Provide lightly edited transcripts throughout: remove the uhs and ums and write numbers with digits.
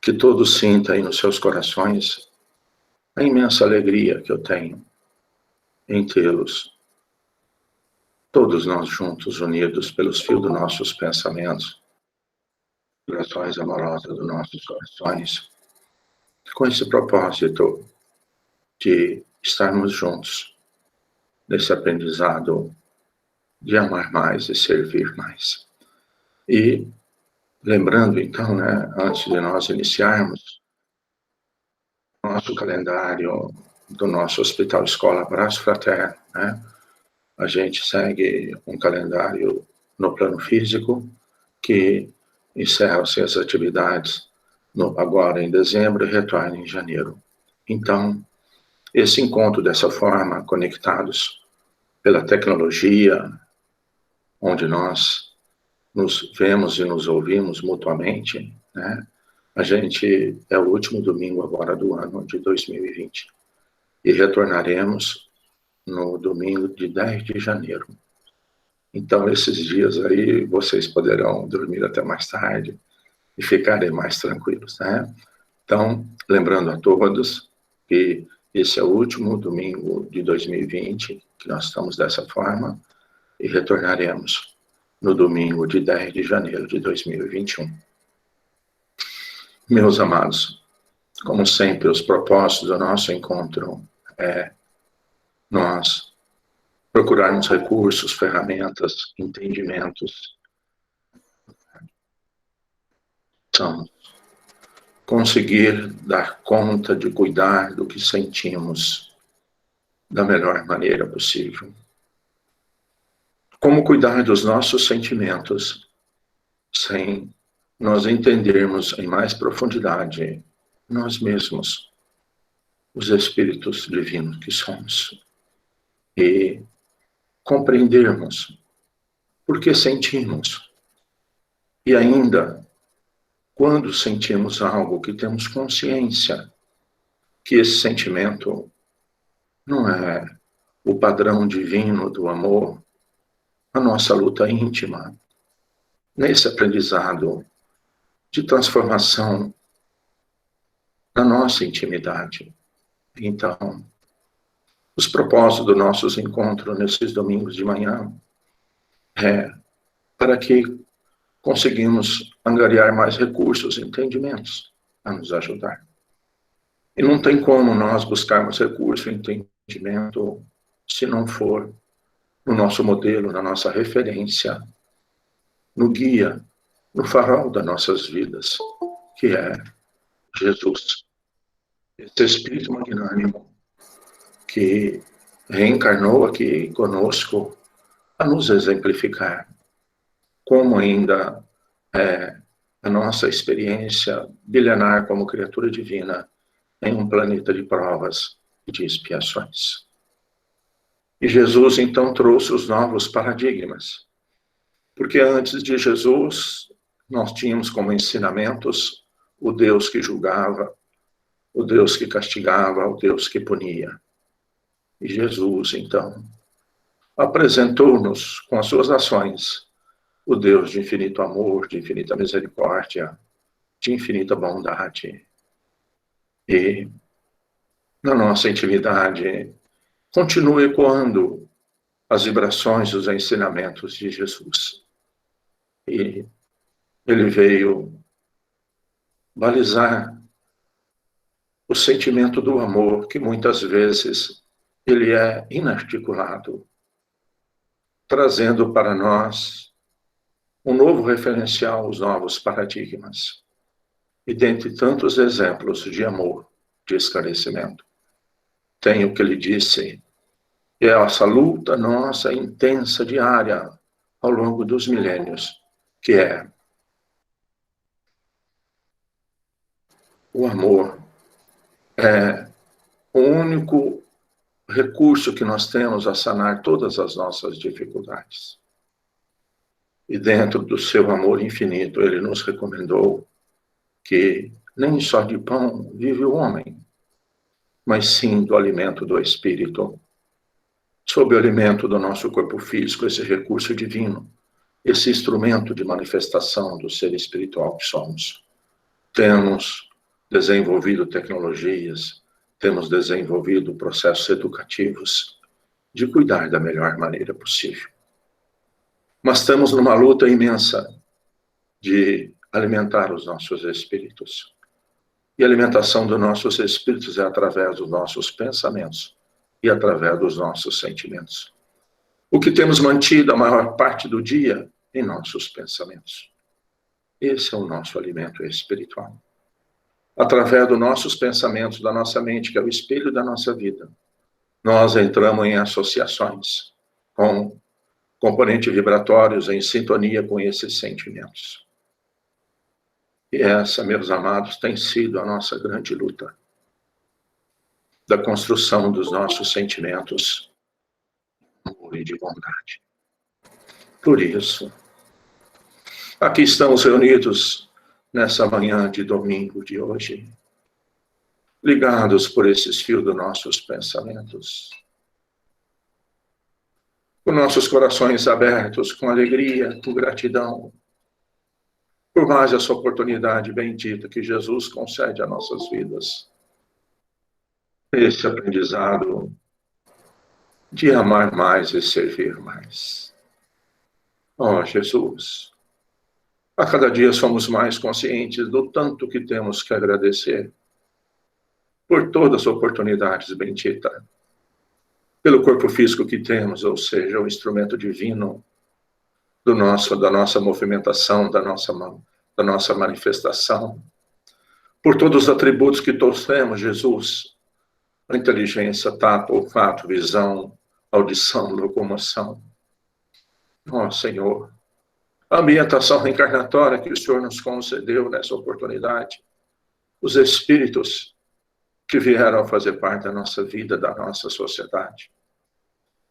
que todos sintam aí nos seus corações a imensa alegria que eu tenho em tê-los, todos nós juntos, unidos pelos fios dos nossos pensamentos, vibrações amorosas dos nossos corações, com esse propósito de estarmos juntos nesse aprendizado de amar mais e servir mais. E lembrando então, antes de nós iniciarmos, nosso calendário do nosso Hospital Escola Abraço Fraterno, a gente segue um calendário no plano físico que encerra-se as atividades agora em dezembro e retorna em janeiro. Então, esse encontro dessa forma, conectados pela tecnologia, onde nós nos vemos e nos ouvimos mutuamente, a gente é o último domingo agora do ano de 2020 e retornaremos no domingo de 10 de janeiro. Então, esses dias aí, vocês poderão dormir até mais tarde e ficarem mais tranquilos, Então, lembrando a todos que esse é o último domingo de 2020, que nós estamos dessa forma, e retornaremos no domingo de 10 de janeiro de 2021. Meus amados, como sempre, os propósitos do nosso encontro é nós procurarmos recursos, ferramentas, entendimentos, conseguir dar conta de cuidar do que sentimos da melhor maneira possível. Como cuidar dos nossos sentimentos sem nós entendermos em mais profundidade nós mesmos, os espíritos divinos que somos, e compreendermos por que sentimos. E ainda, quando sentimos algo que temos consciência que esse sentimento não é o padrão divino do amor, a nossa luta íntima, nesse aprendizado de transformação na nossa intimidade. Então, os propósitos dos nossos encontros nesses domingos de manhã é para que conseguimos angariar mais recursos e entendimentos a nos ajudar. E não tem como nós buscarmos recurso e entendimento se não for no nosso modelo, na nossa referência, no guia, no farol das nossas vidas, que é Jesus. Esse Espírito magnânimo que reencarnou aqui conosco a nos exemplificar como ainda é a nossa experiência milenar como criatura divina em um planeta de provas e de expiações. E Jesus, então, trouxe os novos paradigmas. Porque antes de Jesus, nós tínhamos como ensinamentos o Deus que julgava, o Deus que castigava, o Deus que punia. E Jesus, então, apresentou-nos com as suas ações o Deus de infinito amor, de infinita misericórdia, de infinita bondade. E na nossa intimidade continua ecoando as vibrações dos ensinamentos de Jesus. E ele veio balizar o sentimento do amor, que muitas vezes ele é inarticulado, trazendo para nós um novo referencial, os novos paradigmas. E dentre tantos exemplos de amor, de esclarecimento, tem o que ele disse, é essa luta nossa intensa, diária, ao longo dos milênios, que é o amor é o único recurso que nós temos a sanar todas as nossas dificuldades. E dentro do seu amor infinito, ele nos recomendou que nem só de pão vive o homem, mas sim do alimento do Espírito. Sob o alimento do nosso corpo físico, esse recurso divino, esse instrumento de manifestação do ser espiritual que somos. Temos desenvolvido tecnologias, temos desenvolvido processos educativos de cuidar da melhor maneira possível. Mas estamos numa luta imensa de alimentar os nossos espíritos. E a alimentação dos nossos espíritos é através dos nossos pensamentos e através dos nossos sentimentos. O que temos mantido a maior parte do dia em nossos pensamentos. Esse é o nosso alimento espiritual. Através dos nossos pensamentos, da nossa mente, que é o espelho da nossa vida, nós entramos em associações com componentes vibratórios em sintonia com esses sentimentos. E essa, meus amados, tem sido a nossa grande luta da construção dos nossos sentimentos de amor e de bondade. Por isso, aqui estamos reunidos nessa manhã de domingo de hoje, ligados por esses fios dos nossos pensamentos, com nossos corações abertos, com alegria, com gratidão, por mais essa oportunidade bendita que Jesus concede a nossas vidas. Esse aprendizado de amar mais e servir mais. Ó Jesus, a cada dia somos mais conscientes do tanto que temos que agradecer por todas as oportunidades benditas, pelo corpo físico que temos, ou seja, o instrumento divino da nossa movimentação, da nossa manifestação, por todos os atributos que trouxemos, Jesus, a inteligência, tato, olfato, visão, audição, locomoção. Ó Senhor, a ambientação reencarnatória que o Senhor nos concedeu nessa oportunidade, os espíritos que vieram fazer parte da nossa vida, da nossa sociedade,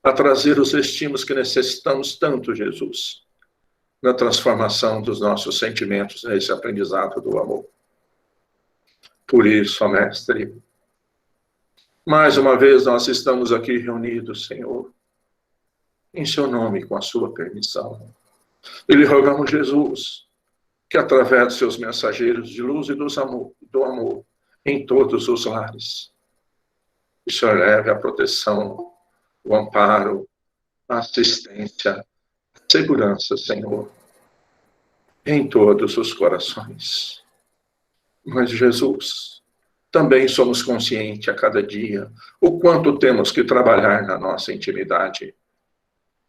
a trazer os estímulos que necessitamos tanto, Jesus, na transformação dos nossos sentimentos, nesse aprendizado do amor. Por isso, ó Mestre, mais uma vez nós estamos aqui reunidos, Senhor, em seu nome, com a sua permissão. E lhe rogamos, Jesus, que através dos seus mensageiros de luz e do amor em todos os lares, o Senhor leve a proteção, o amparo, a assistência, a segurança, Senhor, em todos os corações. Mas, Jesus, também somos conscientes a cada dia o quanto temos que trabalhar na nossa intimidade,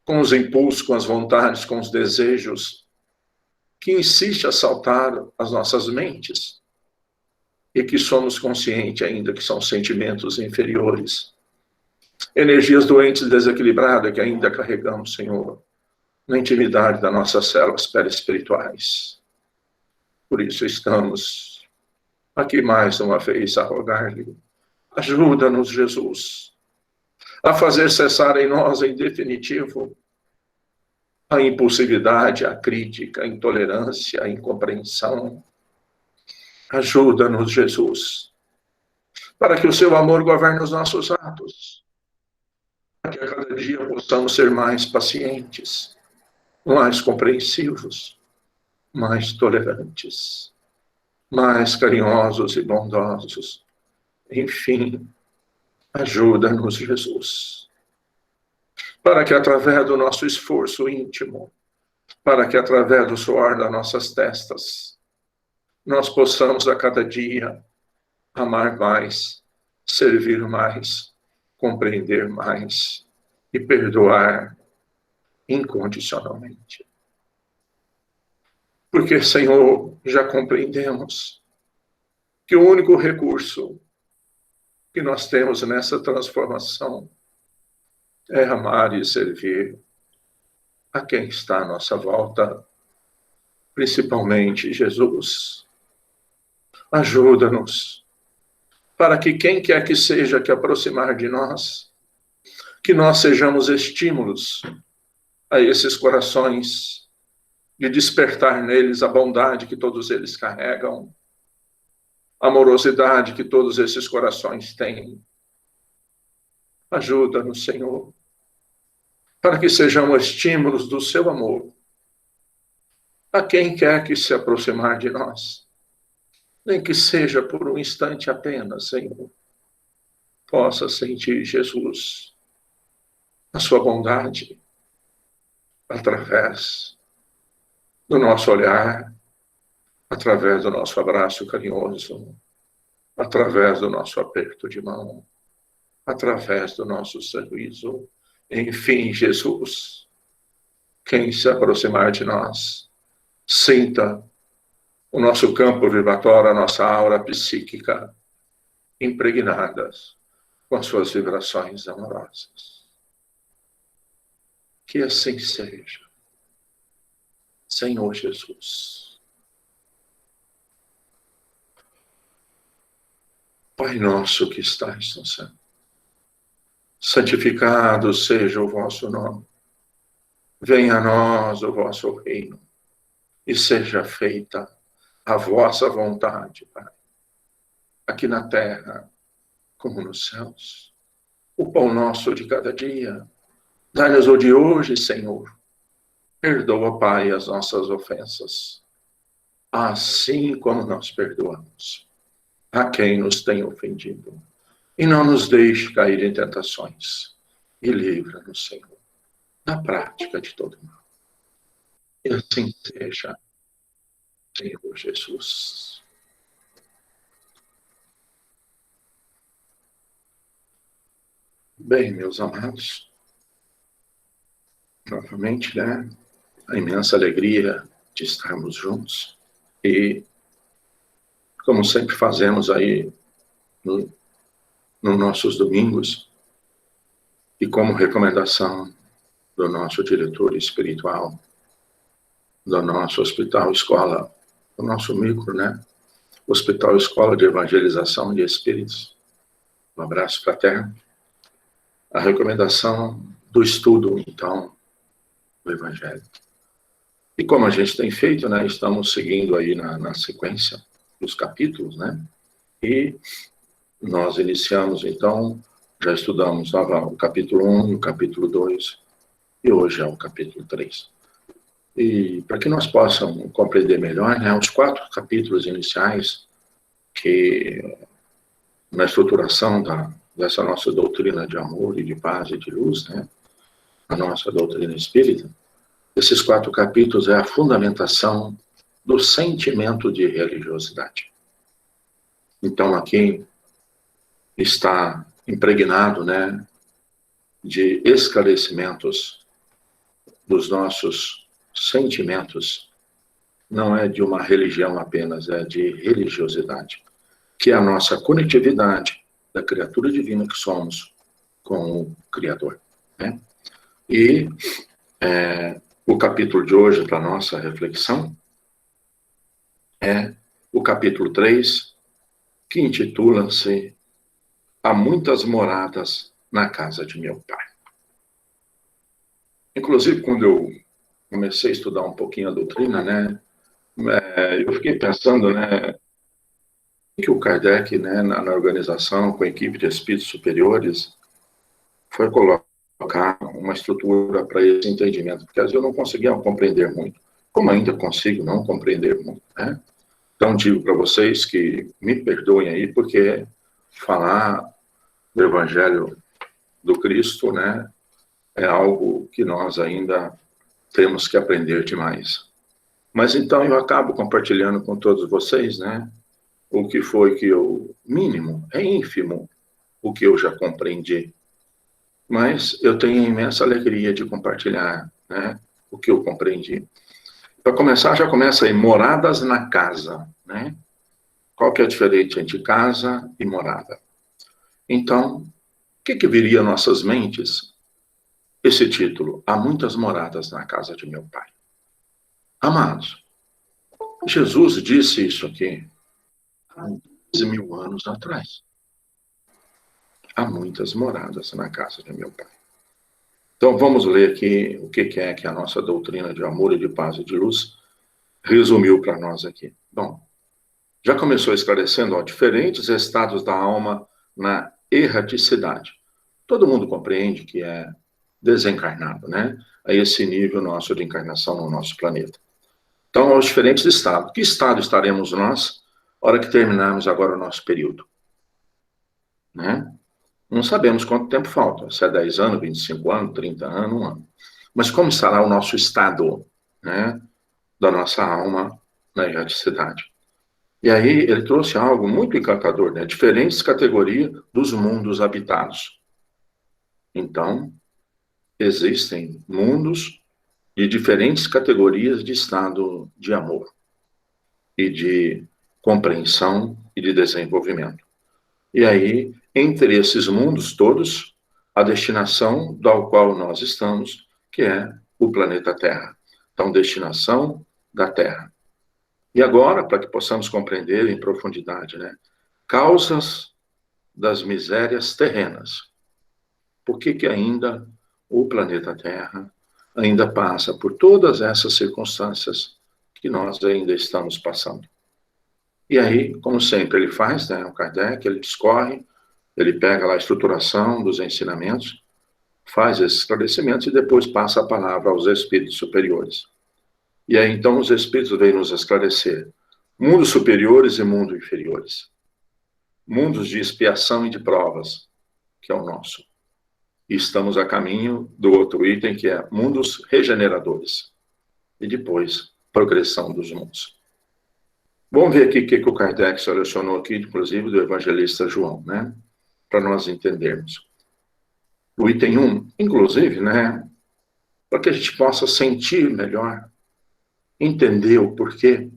com os impulsos, com as vontades, com os desejos, que insiste a assaltar as nossas mentes, e que somos conscientes ainda que são sentimentos inferiores, energias doentes desequilibradas que ainda carregamos, Senhor, na intimidade das nossas células perispirituais. Por isso estamos aqui mais uma vez a rogar-lhe, ajuda-nos, Jesus, a fazer cessar em nós, em definitivo, a impulsividade, a crítica, a intolerância, a incompreensão. Ajuda-nos, Jesus, para que o seu amor governe os nossos atos, para que a cada dia possamos ser mais pacientes, mais compreensivos, mais tolerantes, mais carinhosos e bondosos. Enfim, ajuda-nos, Jesus, para que através do nosso esforço íntimo, para que através do suor das nossas testas, nós possamos a cada dia amar mais, servir mais, compreender mais e perdoar incondicionalmente. Porque, Senhor, já compreendemos que o único recurso que nós temos nessa transformação é amar e servir a quem está à nossa volta, principalmente Jesus. Ajuda-nos, para que quem quer que seja que aproximar de nós, que nós sejamos estímulos a esses corações, de despertar neles a bondade que todos eles carregam, a amorosidade que todos esses corações têm. Ajuda-nos, Senhor, para que sejamos estímulos do seu amor a quem quer que se aproximar de nós, nem que seja por um instante apenas, Senhor, possa sentir, Jesus, a sua bondade através do nosso olhar, através do nosso abraço carinhoso, através do nosso aperto de mão, através do nosso sorriso. Enfim, Jesus, quem se aproximar de nós, sinta o nosso campo vibratório, a nossa aura psíquica, impregnadas com as suas vibrações amorosas. Que assim seja, Senhor Jesus. Pai nosso que estais no céu, santificado seja o vosso nome. Venha a nós o vosso reino e seja feita a vossa vontade, Pai, aqui na terra como nos céus. O pão nosso de cada dia, dai-nos o de hoje, Senhor. Perdoa, Pai, as nossas ofensas, assim como nós perdoamos a quem nos tem ofendido. E não nos deixe cair em tentações. E livra-nos, Senhor, da prática de todo mal. E assim seja, Senhor Jesus. Bem, meus amados, novamente, né? A imensa alegria de estarmos juntos. E, como sempre fazemos aí nos nossos domingos, e como recomendação do nosso diretor espiritual, do nosso hospital escola, do nosso micro, né? Hospital Escola de Evangelização de Espíritos. Um abraço fraterno. A recomendação do estudo, então, do Evangelho. E como a gente tem feito, né? Estamos seguindo aí na sequência dos capítulos, né? E nós iniciamos, então, já estudamos o capítulo 1 e o capítulo 2, e hoje é o capítulo 3. E para que nós possamos compreender melhor, né, os 4 capítulos iniciais, que na estruturação dessa nossa doutrina de amor e de paz e de luz, né, a nossa doutrina espírita, esses 4 capítulos é a fundamentação do sentimento de religiosidade. Então aqui está impregnado, né, de esclarecimentos dos nossos sentimentos, não é de uma religião apenas, é de religiosidade, que é a nossa conectividade da criatura divina que somos com o Criador, né? E o capítulo de hoje, para nossa reflexão, é o capítulo 3, que intitula-se Há muitas moradas na casa de meu Pai. Inclusive, quando eu comecei a estudar um pouquinho a doutrina, né, eu fiquei pensando, né, que o Kardec, né, na organização, com a equipe de espíritos superiores, foi colocar uma estrutura para esse entendimento, porque às vezes eu não conseguia compreender muito, como ainda consigo não compreender muito, né? Então, digo para vocês que me perdoem aí, porque falar do Evangelho do Cristo, né, é algo que nós ainda temos que aprender demais. Mas então eu acabo compartilhando com todos vocês, né, o que foi que eu, mínimo, é ínfimo, o que eu já compreendi. Mas eu tenho imensa alegria de compartilhar, né, o que eu compreendi. Para começar, já começa aí, moradas na casa, né? Qual que é a diferença entre casa e morada? Então, o que viria às nossas mentes? Esse título, Há muitas moradas na casa de meu Pai. Amados, Jesus disse isso aqui há 12.000 anos atrás. Há muitas moradas na casa de meu Pai. Então, vamos ler aqui o que é que a nossa doutrina de amor e de paz e de luz resumiu para nós aqui. Bom, já começou esclarecendo, ó, diferentes estados da alma na erraticidade. Todo mundo compreende que é desencarnado, né? A esse nível nosso de encarnação no nosso planeta. Então, aos diferentes estados. Que estado estaremos nós hora que terminarmos agora o nosso período. Né? Não sabemos quanto tempo falta, se é 10 anos, 25 anos, 30 anos, 1 ano. Mas como estará o nosso estado, né, da nossa alma na erraticidade? E aí ele trouxe algo muito encantador, né? Diferentes categorias dos mundos habitados. Então, existem mundos de diferentes categorias de estado de amor e de compreensão e de desenvolvimento. E aí, entre esses mundos todos, a destinação da qual nós estamos, que é o planeta Terra. Então, destinação da Terra. E agora, para que possamos compreender em profundidade, né? Causas das misérias terrenas. Por que ainda o planeta Terra ainda passa por todas essas circunstâncias que nós ainda estamos passando? E aí, como sempre ele faz, né, o Kardec, ele discorre, ele pega lá a estruturação dos ensinamentos, faz esses esclarecimentos e depois passa a palavra aos espíritos superiores. E aí, então, os espíritos vêm nos esclarecer mundos superiores e mundos inferiores. Mundos de expiação e de provas, que é o nosso. E estamos a caminho do outro item, que é mundos regeneradores. E depois, progressão dos mundos. Vamos ver aqui o que o Kardec selecionou aqui, inclusive do evangelista João, né? Para nós entendermos. O item 1, inclusive, né? Para que a gente possa sentir melhor, entender o porquê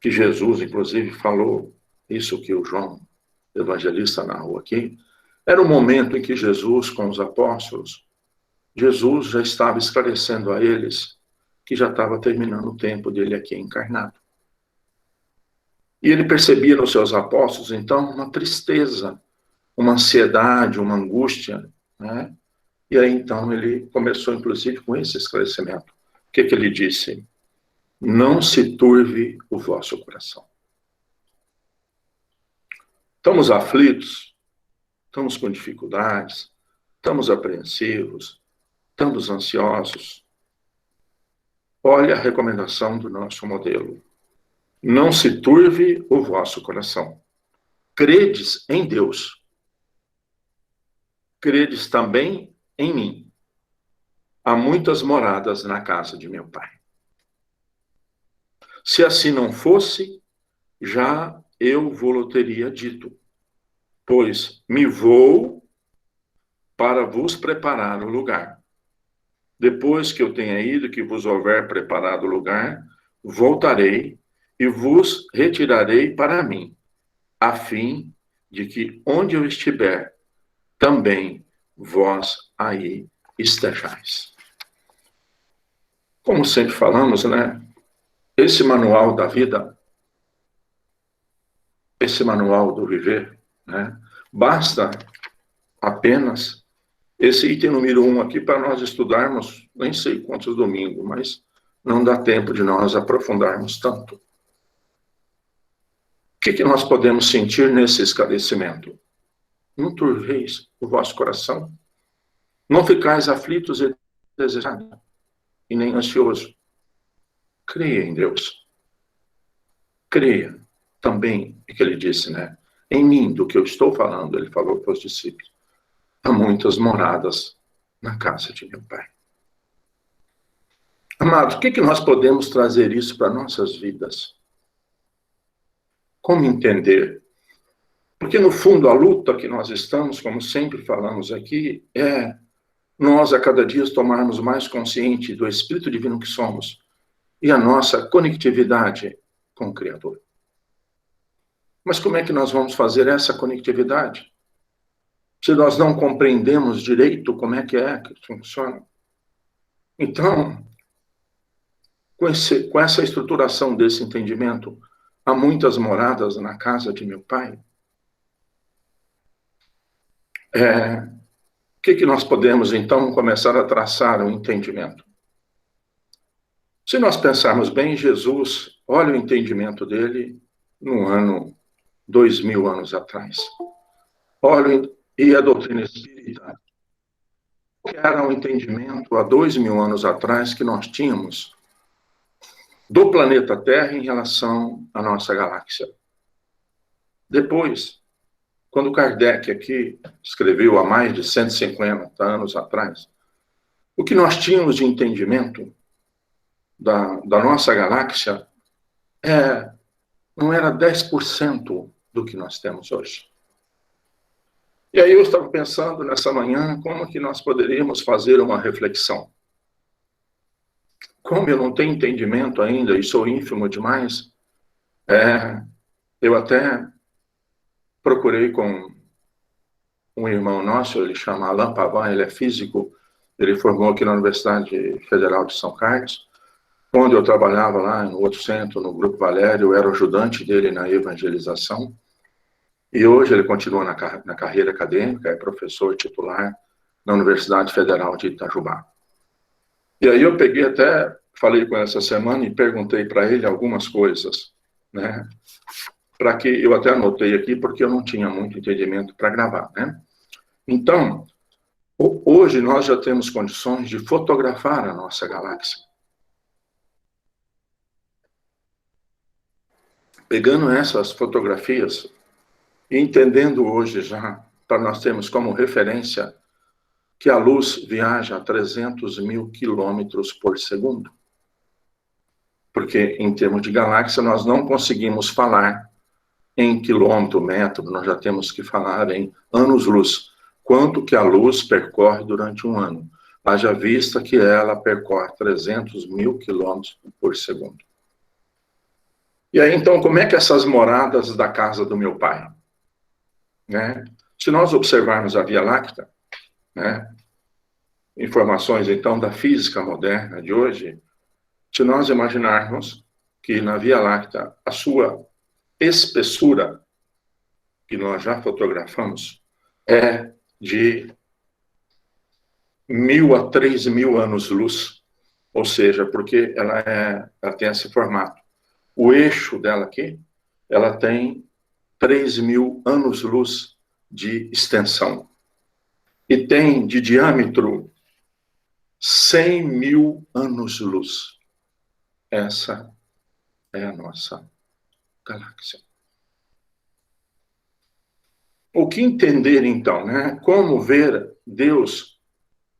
que Jesus, inclusive, falou isso que o João, evangelista, narrou aqui. Era o momento em que Jesus, com os apóstolos, Jesus já estava esclarecendo a eles que já estava terminando o tempo dele aqui encarnado. E ele percebia nos seus apóstolos, então, uma tristeza, uma ansiedade, uma angústia, né? E aí, então, ele começou, inclusive, com esse esclarecimento. O que ele disse? Não se turve o vosso coração. Estamos aflitos, estamos com dificuldades, estamos apreensivos, estamos ansiosos. Olha a recomendação do nosso modelo. Não se turve o vosso coração. Credes em Deus. Credes também em mim. Há muitas moradas na casa de meu Pai. Se assim não fosse, já eu vou-lo teria dito, pois me vou para vos preparar o lugar. Depois que eu tenha ido, que vos houver preparado o lugar, voltarei e vos retirarei para mim, a fim de que onde eu estiver, também vós aí estejais. Como sempre falamos, né? Esse manual da vida, esse manual do viver, né? Basta apenas esse item número 1 aqui para nós estudarmos, nem sei quantos domingos, mas não dá tempo de nós aprofundarmos tanto. O que nós podemos sentir nesse esclarecimento? Não turveis o vosso coração, não ficais aflitos e desejados, e nem ansioso. Creia em Deus. Creia também, o que ele disse, né? Em mim, do que eu estou falando, ele falou para os discípulos. Há muitas moradas na casa de meu Pai. Amados, o que nós podemos trazer isso para nossas vidas? Como entender? Porque, no fundo, a luta que nós estamos, como sempre falamos aqui, é nós, a cada dia, tomarmos mais consciente do Espírito Divino que somos e a nossa conectividade com o Criador. Mas como é que nós vamos fazer essa conectividade? Se nós não compreendemos direito como é que funciona. Então, com essa estruturação desse entendimento, há muitas moradas na casa de meu Pai. O que nós podemos, então, começar a traçar um entendimento? Se nós pensarmos bem, Jesus, olha o entendimento dele no ano 2000 anos atrás. Olha, e a doutrina espírita, que era um entendimento há 2000 anos atrás que nós tínhamos do planeta Terra em relação à nossa galáxia. Depois, quando Kardec aqui escreveu há mais de 150 anos atrás, o que nós tínhamos de entendimento da nossa galáxia não era 10% do que nós temos hoje. E aí eu estava pensando nessa manhã como que nós poderíamos fazer uma reflexão. Como eu não tenho entendimento ainda e sou ínfimo demais, eu até procurei com um irmão nosso, ele chama Alain Pavan, ele é físico, ele formou aqui na Universidade Federal de São Carlos, onde eu trabalhava lá no outro centro, no Grupo Valério, eu era o ajudante dele na evangelização, e hoje ele continua na carreira acadêmica, é professor titular na Universidade Federal de Itajubá. E aí eu peguei até, falei com ele essa semana e perguntei para ele algumas coisas, né? Para que eu até anotei aqui, porque eu não tinha muito entendimento para gravar, né? Então, hoje nós já temos condições de fotografar a nossa galáxia. Pegando essas fotografias e entendendo hoje já, para nós termos como referência que a luz viaja a 300 mil quilômetros por segundo. Porque, em termos de galáxia, nós não conseguimos falar em quilômetro, metro, nós já temos que falar em anos-luz. Quanto que a luz percorre durante um ano? Haja vista que ela percorre 300 mil quilômetros por segundo. E aí, então, como é que essas moradas da casa do meu pai? Né? Se nós observarmos a Via Láctea, né? Informações, então, da física moderna de hoje, se nós imaginarmos que na Via Láctea a sua espessura, que nós já fotografamos, é de 1.000 a 3.000 anos-luz, ou seja, porque ela tem esse formato. O eixo dela aqui, ela tem 3.000 anos-luz de extensão. E tem de diâmetro 100.000 anos-luz. Essa é a nossa galáxia. O que entender, então, né? Como ver Deus?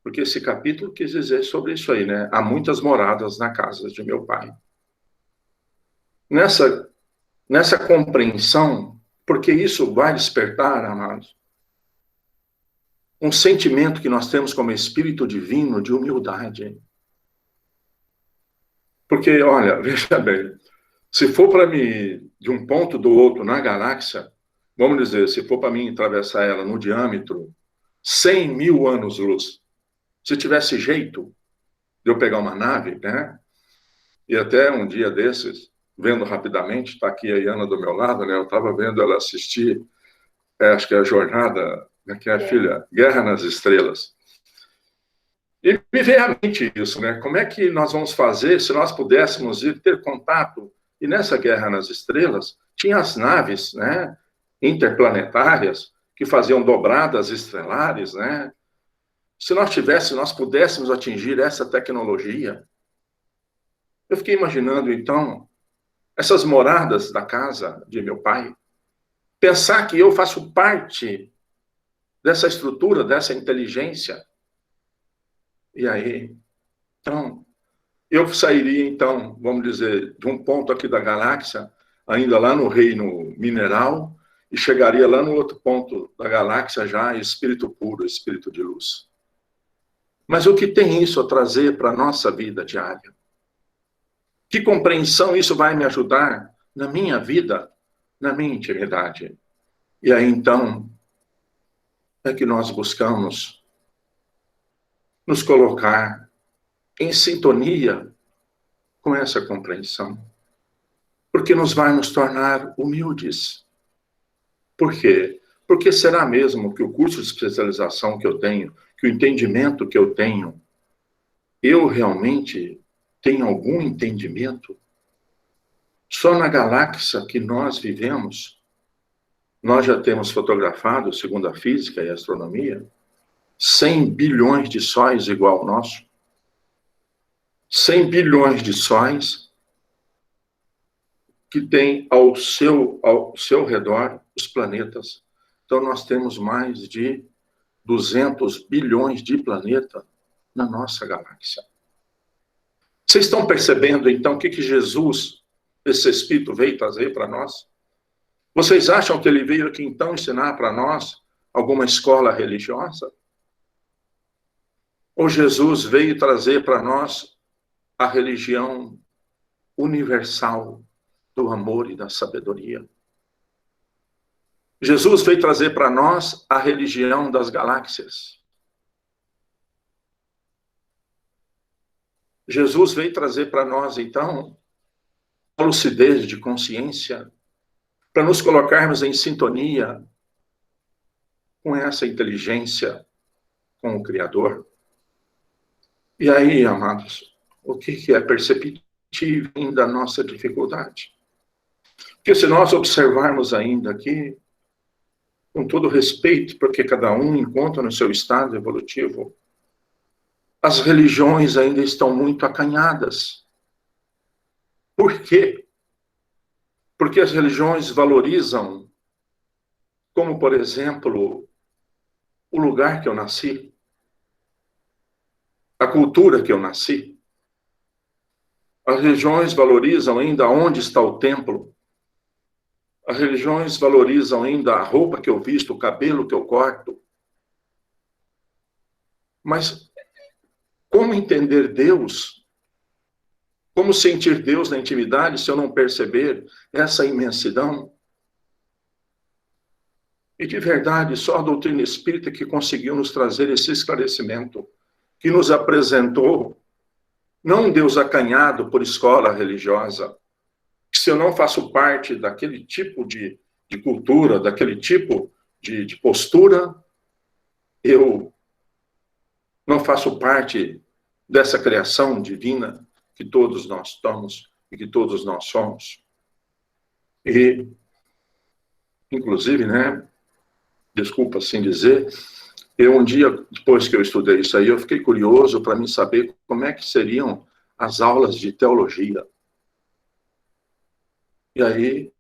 Porque esse capítulo quis dizer sobre isso aí, né? Há muitas moradas na casa de meu pai. Nessa compreensão, porque isso vai despertar, amados, um sentimento que nós temos como espírito divino de humildade. Porque, olha, veja bem, se for para mim de um ponto do outro na galáxia, vamos dizer, se for para mim atravessar ela no diâmetro 100.000 anos-luz, se tivesse jeito de eu pegar uma nave, né? E até um dia desses, vendo rapidamente, está aqui a Iana do meu lado, né? Eu estava vendo ela assistir, acho que é a jornada, né, que é a filha, Guerra nas Estrelas. E me veio à mente isso, né? Como é que nós vamos fazer se nós pudéssemos ir ter contato? E nessa Guerra nas Estrelas, tinha as naves, né, interplanetárias que faziam dobradas estelares, né? Se nós pudéssemos atingir essa tecnologia, eu fiquei imaginando, então, essas moradas da casa de meu pai, pensar que eu faço parte dessa estrutura, dessa inteligência. E aí, então, eu sairia, então, vamos dizer, de um ponto aqui da galáxia, ainda lá no reino mineral, e chegaria lá no outro ponto da galáxia já espírito puro, espírito de luz. Mas o que tem isso a trazer para a nossa vida diária? Que compreensão isso vai me ajudar na minha vida, na minha intimidade? E aí, então, é que nós buscamos nos colocar em sintonia com essa compreensão. Porque nos vai nos tornar humildes. Por quê? Porque será mesmo que o curso de especialização que eu tenho, que o entendimento que eu tenho, eu realmente tenho algum entendimento? Só na galáxia que nós vivemos, nós já temos fotografado, segundo a física e a astronomia, 100 bilhões de sóis igual ao nosso. 100 bilhões de sóis que tem ao seu redor os planetas. Então, nós temos mais de 200 bilhões de planetas na nossa galáxia. Vocês estão percebendo, então, o que Jesus, esse Espírito, veio trazer para nós? Vocês acham que ele veio aqui, então, ensinar para nós alguma escola religiosa? Ou Jesus veio trazer para nós a religião universal do amor e da sabedoria? Jesus veio trazer para nós a religião das galáxias. Jesus veio trazer para nós, então, a lucidez de consciência, para nos colocarmos em sintonia com essa inteligência, com o Criador. E aí, amados, o que é perceptível da nossa dificuldade? Porque se nós observarmos ainda aqui, com todo respeito, porque cada um encontra no seu estado evolutivo, as religiões ainda estão muito acanhadas. Por quê? Porque as religiões valorizam, como, por exemplo, o lugar que eu nasci, a cultura que eu nasci. As religiões valorizam ainda onde está o templo. As religiões valorizam ainda a roupa que eu visto, o cabelo que eu corto. Mas como entender Deus? Como sentir Deus na intimidade se eu não perceber essa imensidão? E de verdade, só a doutrina espírita que conseguiu nos trazer esse esclarecimento, que nos apresentou não um Deus acanhado por escola religiosa. Se eu não faço parte daquele tipo de cultura, daquele tipo de postura, eu não faço parte dessa criação divina que todos nós somos e que todos nós somos. E, inclusive, né, desculpa assim dizer, eu um dia, depois que eu estudei isso aí, eu fiquei curioso para mim saber como é que seriam as aulas de teologia. E aí,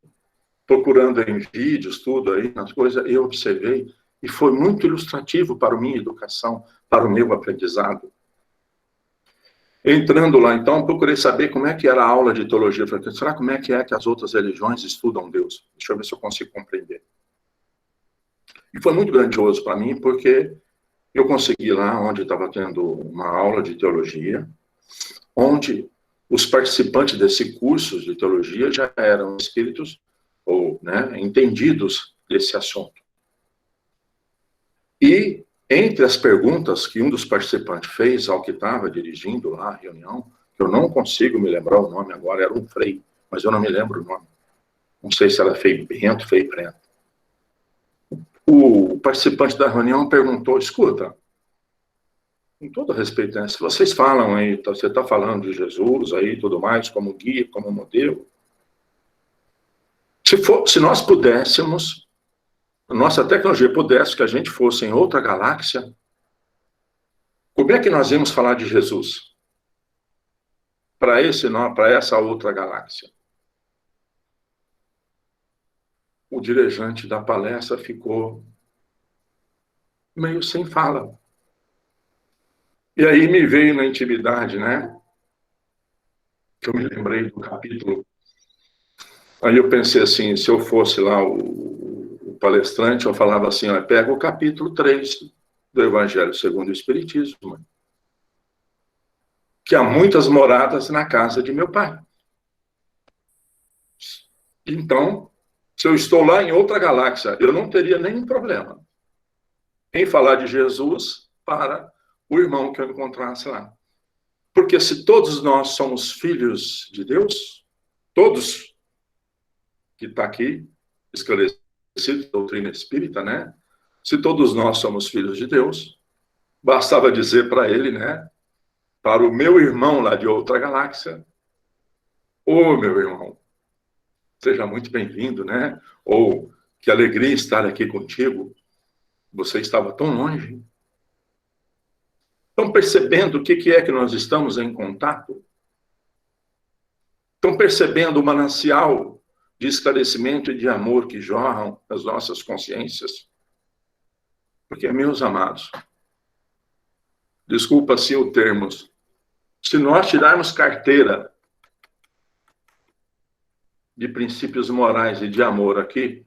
procurando em vídeos, tudo aí, nas coisas, eu observei, e foi muito ilustrativo para a minha educação, para o meu aprendizado. Entrando lá, então, procurei saber como é que era a aula de teologia. Falei, será como é que as outras religiões estudam Deus? Deixa eu ver se eu consigo compreender. E foi muito grandioso para mim, porque eu consegui lá, onde estava tendo uma aula de teologia, onde os participantes desse curso de teologia já eram espíritos ou, né, entendidos desse assunto. E entre as perguntas que um dos participantes fez ao que estava dirigindo lá a reunião, eu não consigo me lembrar o nome agora, era um Frei, mas eu não me lembro o nome. Não sei se era Frei Bento, Frei Brento. O participante da reunião perguntou, escuta, com todo respeito, né, se vocês falam aí, você está falando de Jesus aí tudo mais, como guia, como modelo, se nós pudéssemos, a nossa tecnologia pudesse que a gente fosse em outra galáxia, como é que nós íamos falar de Jesus? Para essa outra galáxia. O dirigente da palestra ficou meio sem fala. E aí me veio na intimidade, né? Que eu me lembrei do capítulo. Aí eu pensei assim, se eu fosse lá o palestrante, eu falava assim, ó, pega o capítulo 3 do Evangelho segundo o Espiritismo, que há muitas moradas na casa de meu pai. Então, se eu estou lá em outra galáxia, eu não teria nenhum problema em falar de Jesus para o irmão que eu encontrasse lá. Porque se todos nós somos filhos de Deus, todos que está aqui, esclarecido, doutrina espírita, né? Se todos nós somos filhos de Deus, bastava dizer para ele, né? Para o meu irmão lá de outra galáxia, ô meu irmão, seja muito bem-vindo, né? Ou que alegria estar aqui contigo. Você estava tão longe. Estão percebendo o que é que nós estamos em contato? Estão percebendo o manancial de esclarecimento e de amor que jorram das nossas consciências. Porque, meus amados, desculpa-se o termo, se nós tirarmos carteira de princípios morais e de amor aqui,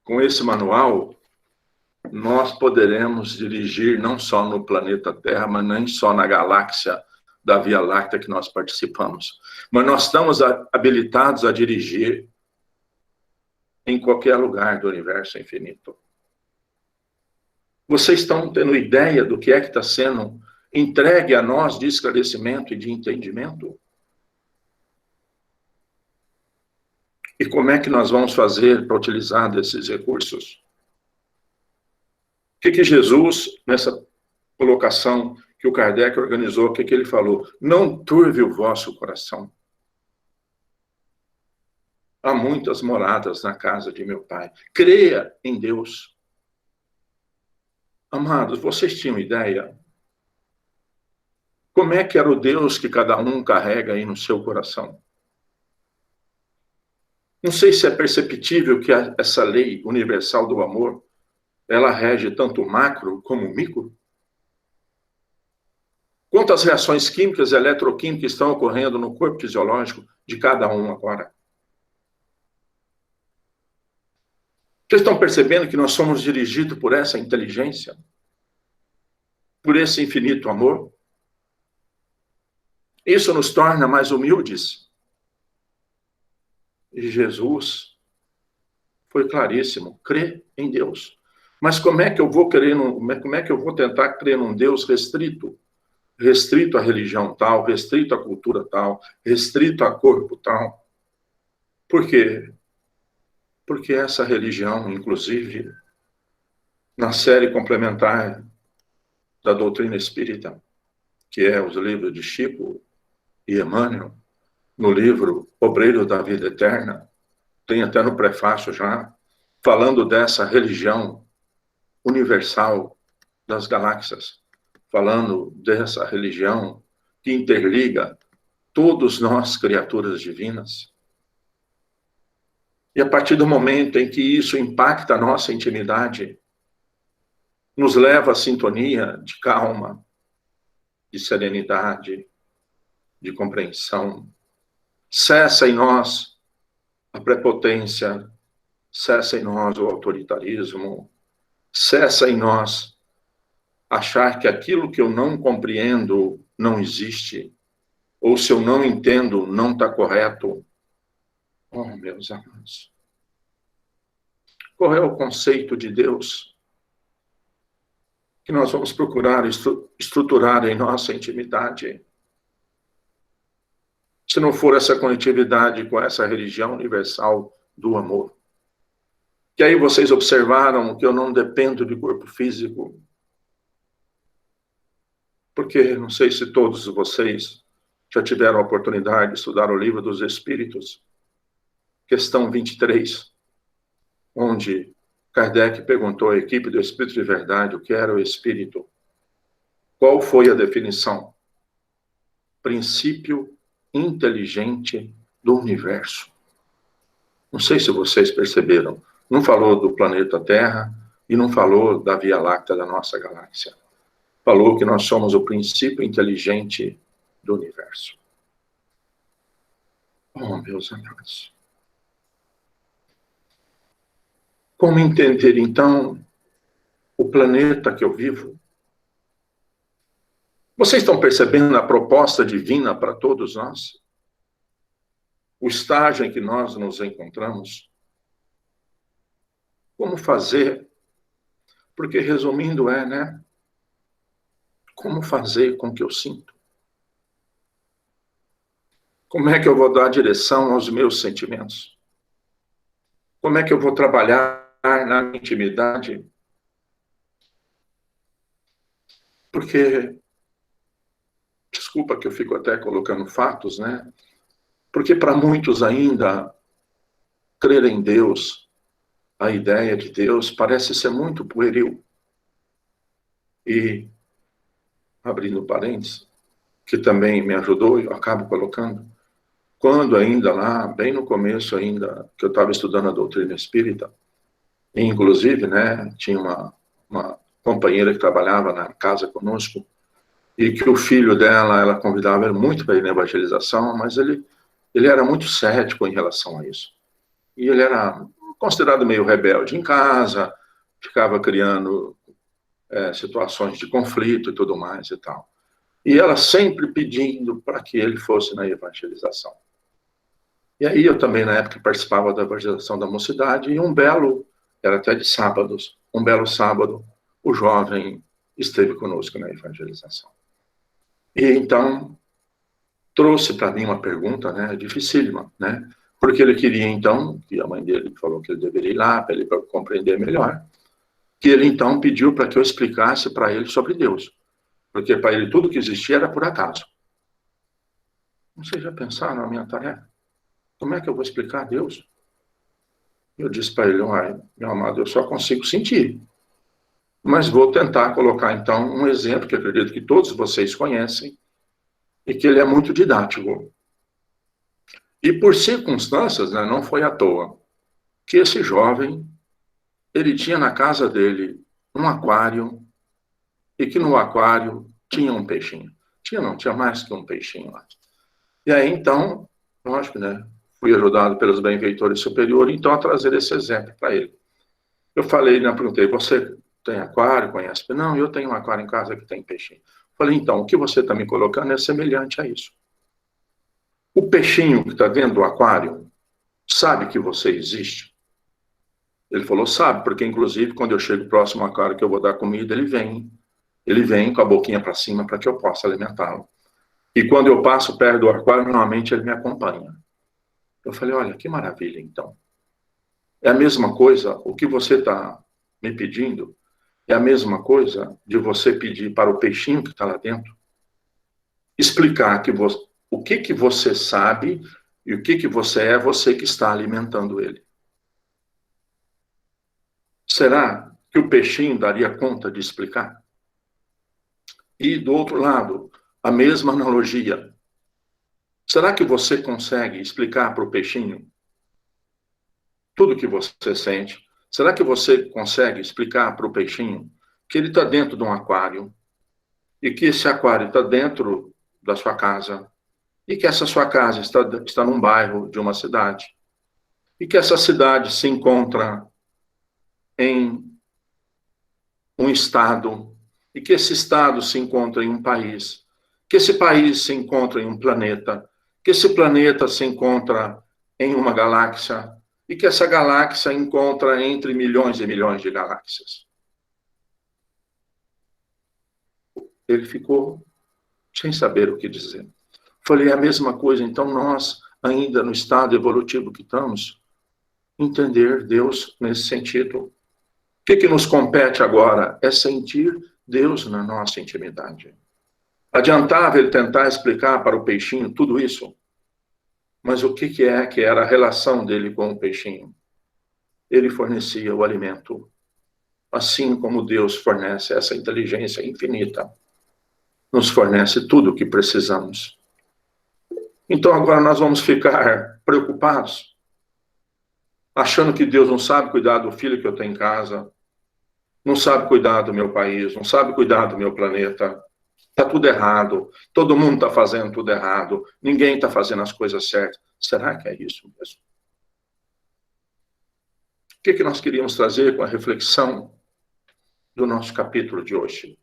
com esse manual, nós poderemos dirigir não só no planeta Terra, mas nem só na galáxia da Via Láctea que nós participamos. Mas nós estamos habilitados a dirigir em qualquer lugar do universo infinito. Vocês estão tendo ideia do que é que está sendo entregue a nós de esclarecimento e de entendimento? E como é que nós vamos fazer para utilizar desses recursos? O que Jesus, nessa colocação que o Kardec organizou, o que ele falou? Não turve o vosso coração. Há muitas moradas na casa de meu Pai. Creia em Deus. Amados, vocês tinham ideia? Como é que era o Deus que cada um carrega aí no seu coração? Não sei se é perceptível que essa lei universal do amor, ela rege tanto o macro como o micro? Quantas reações químicas e eletroquímicas estão ocorrendo no corpo fisiológico de cada um agora? Vocês estão percebendo que nós somos dirigidos por essa inteligência? Por esse infinito amor? Isso nos torna mais humildes. E Jesus foi claríssimo: crê em Deus. Mas como é que eu vou como é que eu vou tentar crer num Deus restrito? Restrito à religião tal, restrito à cultura tal, restrito a corpo tal. Por quê? Porque essa religião, inclusive, na série complementar da doutrina espírita, que é os livros de Chico e Emmanuel, no livro Obreiro da Vida Eterna, tem até no prefácio já, falando dessa religião universal das galáxias, falando dessa religião que interliga todos nós, criaturas divinas. E a partir do momento em que isso impacta a nossa intimidade, nos leva à sintonia de calma, de serenidade, de compreensão, cessa em nós a prepotência, cessa em nós o autoritarismo, cessa em nós achar que aquilo que eu não compreendo não existe, ou se eu não entendo não está correto. Oh, meus amados, qual é o conceito de Deus que nós vamos procurar estruturar em nossa intimidade? Se não for essa conectividade com essa religião universal do amor. Que aí vocês observaram que eu não dependo de corpo físico. Porque não sei se todos vocês já tiveram a oportunidade de estudar o Livro dos Espíritos, questão 23, onde Kardec perguntou à equipe do Espírito de Verdade o que era o Espírito. Qual foi a definição? Princípio inteligente do universo. Não sei se vocês perceberam. Não falou do planeta Terra e não falou da Via Láctea da nossa galáxia. Falou que nós somos o princípio inteligente do universo. Oh, meus amados. Como entender, então, o planeta que eu vivo? Vocês estão percebendo a proposta divina para todos nós? O estágio em que nós nos encontramos? Como fazer? Porque, resumindo, né? Como fazer com que eu sinto? Como é que eu vou dar direção aos meus sentimentos? Como é que eu vou trabalhar na intimidade? Porque, desculpa que eu fico até colocando fatos, né? Porque para muitos ainda, crer em Deus, a ideia de Deus, parece ser muito pueril. E, abrindo parênteses, que também me ajudou, eu acabo colocando, quando ainda lá, bem no começo ainda, que eu estava estudando a doutrina espírita, e inclusive, né, tinha uma companheira que trabalhava na casa conosco, e que o filho dela, ela convidava ele muito para ir na evangelização, mas ele era muito cético em relação a isso. E ele era considerado meio rebelde em casa, ficava criando situações de conflito e tudo mais e tal. E ela sempre pedindo para que ele fosse na evangelização. E aí eu também, na época, participava da evangelização da mocidade, e era até de sábados, um belo sábado, o jovem esteve conosco na evangelização. E então trouxe para mim uma pergunta, né, dificílima, né, porque ele queria então, que a mãe dele falou que ele deveria ir lá para ele compreender melhor, que ele então pediu para que eu explicasse para ele sobre Deus, porque para ele tudo que existia era por acaso. Vocês já pensaram na minha tarefa? Como é que eu vou explicar a Deus? Eu disse para ele, meu amado, eu só consigo sentir. Mas vou tentar colocar, então, um exemplo que eu acredito que todos vocês conhecem e que ele é muito didático. E por circunstâncias, né, não foi à toa, que esse jovem, ele tinha na casa dele um aquário e que no aquário tinha um peixinho. Tinha mais que um peixinho lá. E aí, então, lógico, né, fui ajudado pelos benfeitores superiores, então, a trazer esse exemplo para ele. Eu falei, né, perguntei, você tem aquário, conhece? Não, eu tenho um aquário em casa que tem peixinho. Falei, então, o que você está me colocando é semelhante a isso. O peixinho que está dentro do aquário sabe que você existe? Ele falou, sabe, porque inclusive quando eu chego próximo ao aquário que eu vou dar comida, ele vem com a boquinha para cima para que eu possa alimentá-lo. E quando eu passo perto do aquário, normalmente ele me acompanha. Eu falei, olha, que maravilha, então. É a mesma coisa, o que você está me pedindo, é a mesma coisa de você pedir para o peixinho que está lá dentro explicar o que você sabe e o que você é, você que está alimentando ele. Será que o peixinho daria conta de explicar? E do outro lado, a mesma analogia. Será que você consegue explicar para o peixinho tudo o que você sente? Será que você consegue explicar para o peixinho que ele está dentro de um aquário e que esse aquário está dentro da sua casa e que essa sua casa está num bairro de uma cidade e que essa cidade se encontra em um estado e que esse estado se encontra em um país, que esse país se encontra em um planeta, que esse planeta se encontra em uma galáxia e que essa galáxia encontra entre milhões e milhões de galáxias. Ele ficou sem saber o que dizer. Falei, é a mesma coisa, então nós, ainda no estado evolutivo que estamos, entender Deus nesse sentido. O que nos compete agora é sentir Deus na nossa intimidade. Adiantava ele tentar explicar para o peixinho tudo isso, mas o que era a relação dele com o peixinho? Ele fornecia o alimento, assim como Deus fornece essa inteligência infinita, nos fornece tudo o que precisamos. Então agora nós vamos ficar preocupados, achando que Deus não sabe cuidar do filho que eu tenho em casa, não sabe cuidar do meu país, não sabe cuidar do meu planeta. Está tudo errado, todo mundo está fazendo tudo errado, ninguém está fazendo as coisas certas. Será que é isso mesmo? O que nós queríamos trazer com a reflexão do nosso capítulo de hoje?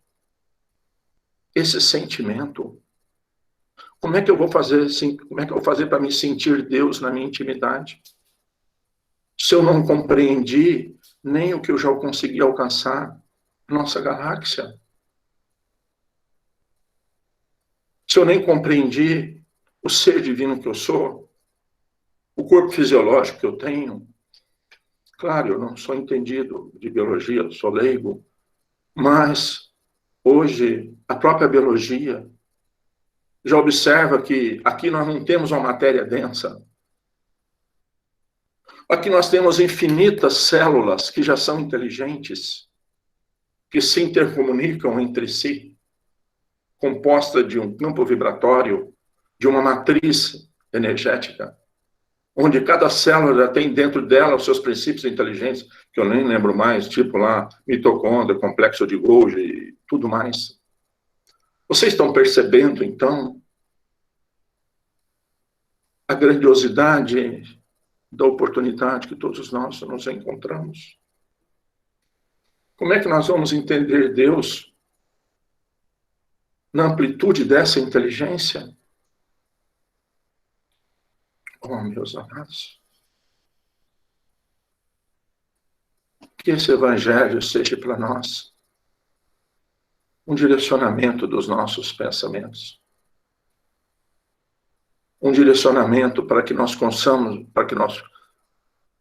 Esse sentimento. Como é que eu vou fazer para me sentir Deus na minha intimidade? Se eu não compreendi nem o que eu já consegui alcançar, nossa galáxia. Se eu nem compreendi o ser divino que eu sou, o corpo fisiológico que eu tenho, claro, eu não sou entendido de biologia, eu sou leigo, mas hoje a própria biologia já observa que aqui nós não temos uma matéria densa. Aqui nós temos infinitas células que já são inteligentes, que se intercomunicam entre si, composta de um campo vibratório, de uma matriz energética, onde cada célula tem dentro dela os seus princípios inteligentes, que eu nem lembro mais, tipo lá, mitocôndria, complexo de Golgi e tudo mais. Vocês estão percebendo, então, a grandiosidade da oportunidade que todos nós nos encontramos? Como é que nós vamos entender Deus na amplitude dessa inteligência? Oh, meus amados, que esse evangelho seja para nós um direcionamento dos nossos pensamentos, um direcionamento para que nós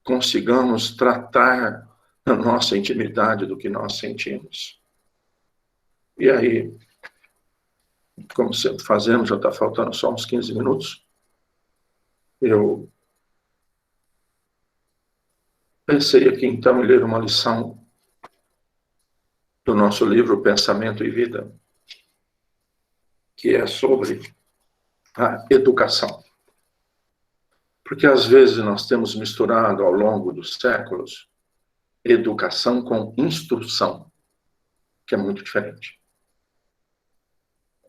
consigamos tratar na nossa intimidade do que nós sentimos. E aí, como sempre fazemos, já está faltando só uns 15 minutos, eu pensei aqui então em ler uma lição do nosso livro Pensamento e Vida, que é sobre a educação. Porque às vezes nós temos misturado ao longo dos séculos educação com instrução, que é muito diferente.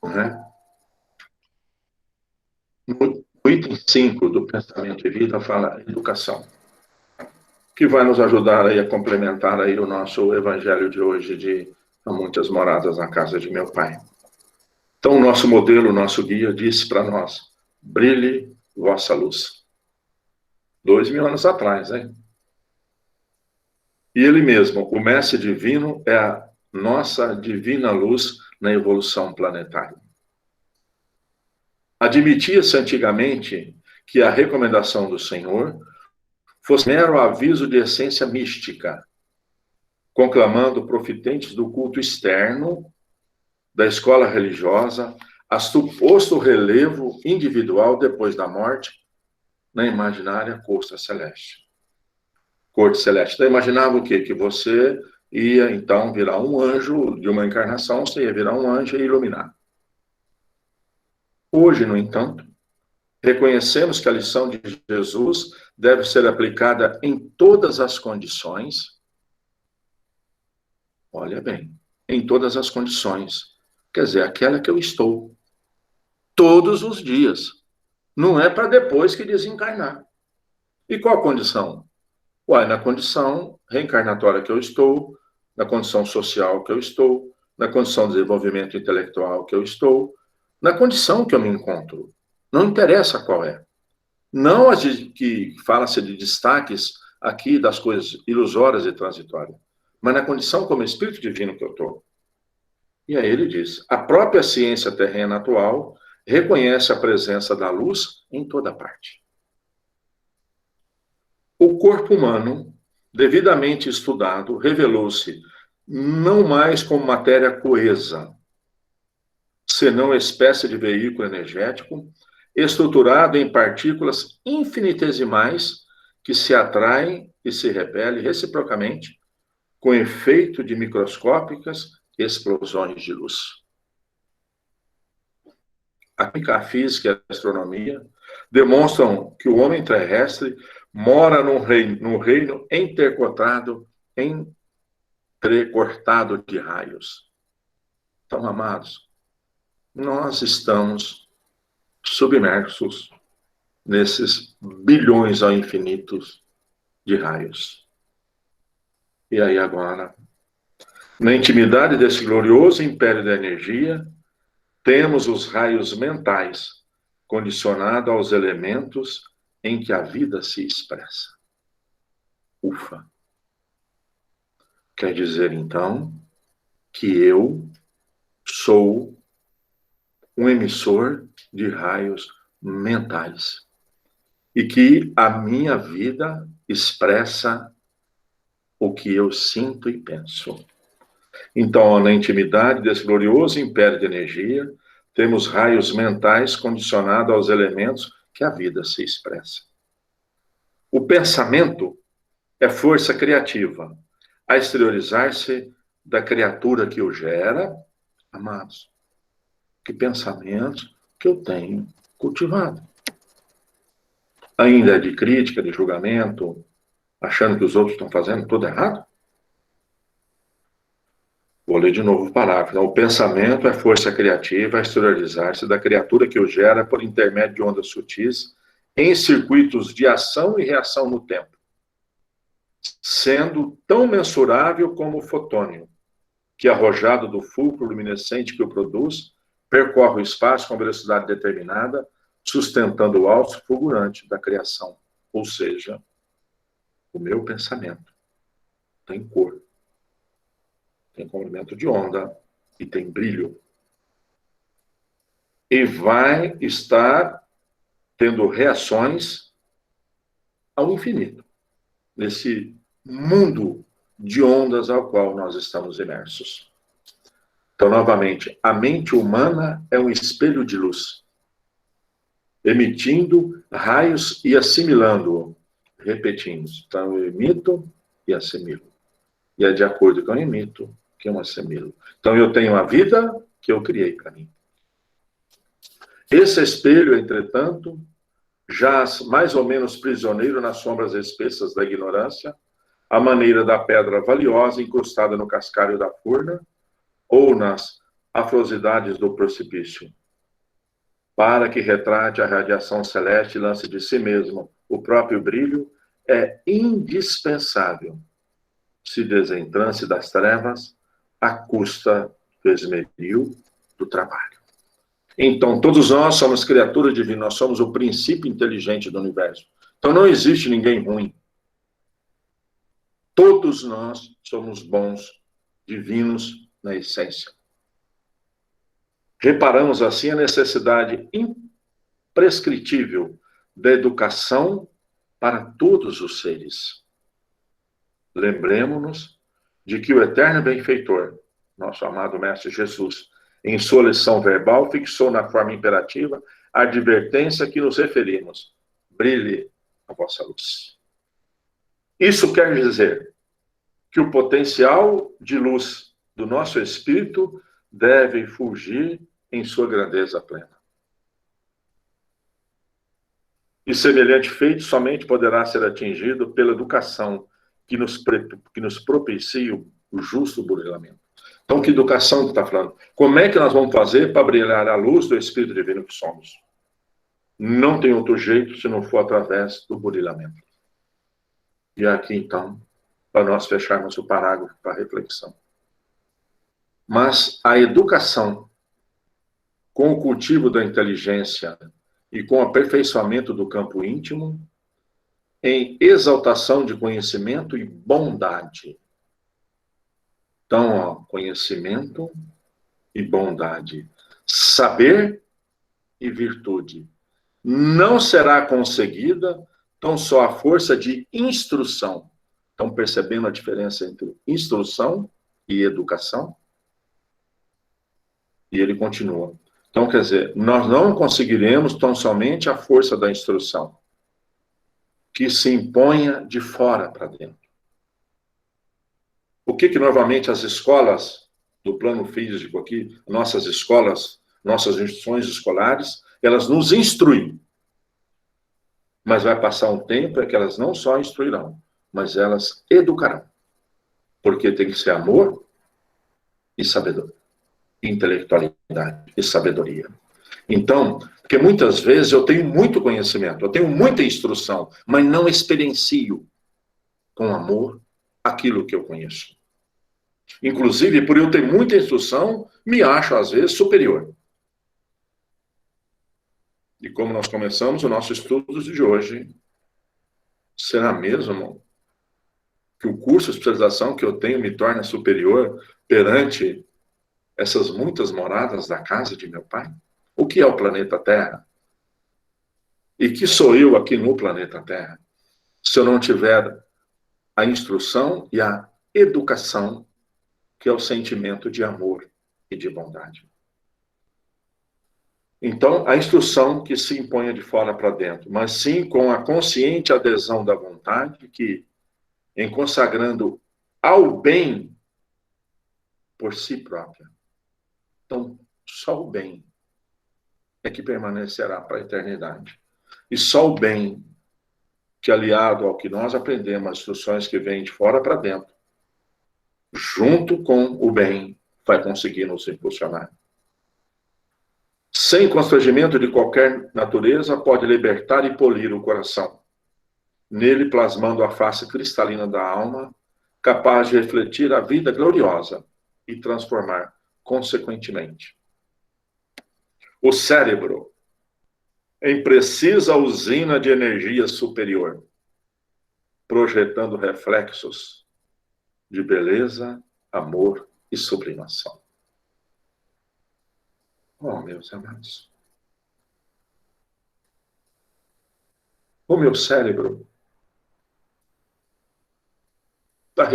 Não é? No item 5 do Pensamento e Vida fala educação, que vai nos ajudar aí a complementar aí o nosso evangelho de hoje de Há Muitas Moradas na Casa de Meu Pai. Então, o nosso modelo, o nosso guia disse para nós: brilhe vossa luz. 2000 anos atrás, hein? E ele mesmo, o mestre divino, é a nossa divina luz na evolução planetária. Admitia-se antigamente que a recomendação do Senhor fosse mero aviso de essência mística, conclamando profitentes do culto externo, da escola religiosa, a suposto relevo individual depois da morte na imaginária corte celeste. Corte celeste. Então, imaginava o quê? Que você ia, então, virar um anjo de uma encarnação, você ia virar um anjo e iluminar. Hoje, no entanto, reconhecemos que a lição de Jesus deve ser aplicada em todas as condições. Olha bem, em todas as condições. Quer dizer, aquela que eu estou. Todos os dias. Não é para depois que desencarnar. E qual a condição? Uai, na condição reencarnatória que eu estou, na condição social que eu estou, na condição de desenvolvimento intelectual que eu estou, na condição que eu me encontro. Não interessa qual é. Não as que fala-se de destaques aqui das coisas ilusórias e transitórias, mas na condição como espírito divino que eu estou. E aí ele diz: a própria ciência terrena atual reconhece a presença da luz em toda parte. O corpo humano, devidamente estudado, revelou-se não mais como matéria coesa, senão espécie de veículo energético estruturado em partículas infinitesimais que se atraem e se repelem reciprocamente com efeito de microscópicas explosões de luz. A química, a física e a astronomia demonstram que o homem terrestre mora num reino intercortado de raios. Então, amados, nós estamos submersos nesses bilhões ao infinito de raios. E aí agora, na intimidade desse glorioso império da energia, temos os raios mentais condicionados aos elementos em que a vida se expressa. Ufa! Quer dizer, então, que eu sou um emissor de raios mentais e que a minha vida expressa o que eu sinto e penso. Então, na intimidade desse glorioso império de energia, temos raios mentais condicionados aos elementos que a vida se expressa. O pensamento é força criativa, a exteriorizar-se da criatura que o gera. Amados, que pensamentos que eu tenho cultivado. ainda é de crítica, de julgamento, achando que os outros estão fazendo tudo errado? Vou ler de novo o parágrafo. Então, o pensamento é força criativa a exteriorizar-se da criatura que o gera por intermédio de ondas sutis em circuitos de ação e reação no tempo, sendo tão mensurável como o fotônio, que, arrojado do fulcro luminescente que o produz, percorre o espaço com velocidade determinada, sustentando o alto fulgurante da criação. Ou seja, o meu pensamento tem cor, tem comprimento de onda e tem brilho. E vai estar tendo reações ao infinito, nesse mundo de ondas ao qual nós estamos imersos. Então, novamente, a mente humana é um espelho de luz, emitindo raios e assimilando-o. Repetimos. Então, eu emito e assimilo. E é de acordo com o que eu emito que eu assimilo. Então, eu tenho a vida que eu criei para mim. Esse espelho, entretanto, jaz mais ou menos prisioneiro nas sombras espessas da ignorância, à maneira da pedra valiosa incrustada no cascalho da furna ou nas afrosidades do precipício, para que retrate a radiação celeste e lance de si mesmo o próprio brilho, é indispensável se desentrance das trevas à custa do esmeril do trabalho. Então, todos nós somos criaturas divinas, nós somos o princípio inteligente do universo. Então, não existe ninguém ruim. Todos nós somos bons, divinos na essência. Reparamos assim a necessidade imprescritível da educação para todos os seres. Lembremos-nos de que o eterno benfeitor, nosso amado Mestre Jesus, em sua lição verbal, fixou na forma imperativa a advertência que nos referimos: brilhe a vossa luz. Isso quer dizer que o potencial de luz do nosso espírito deve fulgir em sua grandeza plena. E semelhante feito somente poderá ser atingido pela educação que nos propicia o justo burilamento. Então, que educação que está falando? Como é que nós vamos fazer para brilhar a luz do Espírito Divino que somos? Não tem outro jeito se não for através do burilamento. E aqui, então, para nós fecharmos o parágrafo para a reflexão. Mas a educação, com o cultivo da inteligência e com o aperfeiçoamento do campo íntimo, em exaltação de conhecimento e bondade. Então, ó, conhecimento e bondade. Saber e virtude. Não será conseguida tão só a força de instrução. Estão percebendo a diferença entre instrução e educação? E ele continua. Então, quer dizer, nós não conseguiremos tão somente a força da instrução, que se imponha de fora para dentro. O que novamente as escolas do plano físico aqui, nossas escolas, nossas instituições escolares, elas nos instruem. Mas vai passar um tempo em que elas não só instruirão, mas elas educarão. Porque tem que ser amor e sabedoria, intelectualidade e sabedoria. Então, porque muitas vezes eu tenho muito conhecimento, eu tenho muita instrução, mas não experiencio com amor aquilo que eu conheço. Inclusive, por eu ter muita instrução, me acho, às vezes, superior. E como nós começamos o nosso estudo de hoje, será mesmo que o curso de especialização que eu tenho me torna superior perante essas muitas moradas da casa de meu pai? O que é o planeta Terra? E que sou eu aqui no planeta Terra, se eu não tiver a instrução e a educação, que é o sentimento de amor e de bondade. Então, a instrução que se imponha de fora para dentro, mas sim com a consciente adesão da vontade que, em consagrando ao bem por si própria. Então, só o bem é que permanecerá para a eternidade. E só o bem que, aliado ao que nós aprendemos, as instruções que vêm de fora para dentro, junto com o bem, vai conseguir nos impulsionar. Sem constrangimento de qualquer natureza, pode libertar e polir o coração, nele plasmando a face cristalina da alma, capaz de refletir a vida gloriosa e transformar consequentemente. O cérebro, em precisa usina de energia superior, projetando reflexos de beleza, amor e sublimação. Oh, meus amados, o meu cérebro está